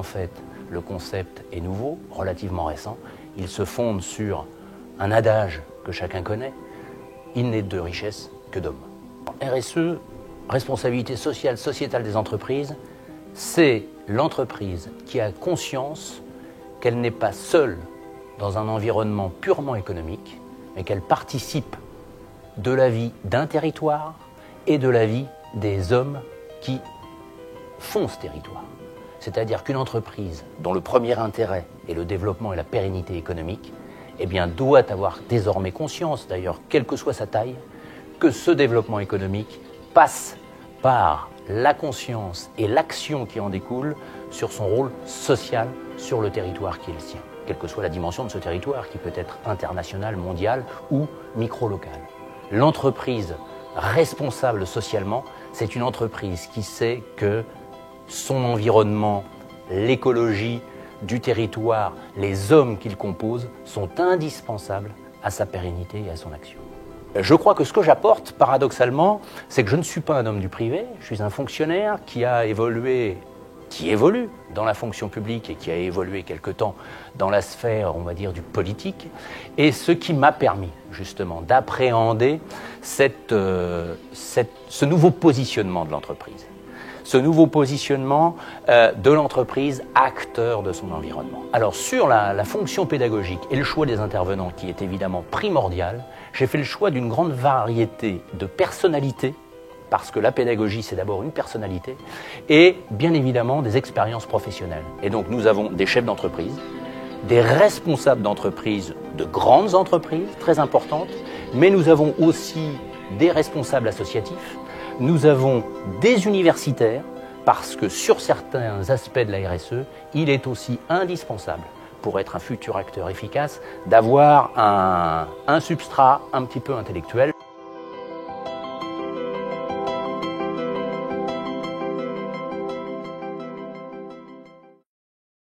en fait, le concept est nouveau, relativement récent. Il se fonde sur un adage que chacun connaît. Il n'est de richesse que d'hommes. RSE, responsabilité sociale, sociétale des entreprises, c'est l'entreprise qui a conscience qu'elle n'est pas seule dans un environnement purement économique, mais qu'elle participe de la vie d'un territoire et de la vie des hommes qui font ce territoire. C'est-à-dire qu'une entreprise dont le premier intérêt est le développement et la pérennité économique, eh bien, doit avoir désormais conscience, d'ailleurs, quelle que soit sa taille, que ce développement économique passe par la conscience et l'action qui en découle sur son rôle social sur le territoire qui est le sien, quelle que soit la dimension de ce territoire, qui peut être international, mondial ou micro-local. L'entreprise responsable socialement, c'est une entreprise qui sait que son environnement, l'écologie du territoire, les hommes qu'il compose sont indispensables à sa pérennité et à son action. Je crois que ce que j'apporte, paradoxalement, c'est que je ne suis pas un homme du privé, je suis un fonctionnaire qui évolue dans la fonction publique et qui a évolué quelque temps dans la sphère, on va dire, du politique, et ce qui m'a permis, justement, d'appréhender ce nouveau positionnement de l'entreprise. Ce nouveau positionnement de l'entreprise acteur de son environnement. Alors sur la fonction pédagogique et le choix des intervenants qui est évidemment primordial, j'ai fait le choix d'une grande variété de personnalités, parce que la pédagogie c'est d'abord une personnalité, et bien évidemment des expériences professionnelles. Et donc nous avons des chefs d'entreprise, des responsables d'entreprises, de grandes entreprises très importantes, mais nous avons aussi des responsables associatifs. Nous avons des universitaires, parce que sur certains aspects de la RSE, il est aussi indispensable, pour être un futur acteur efficace, d'avoir un substrat un petit peu intellectuel.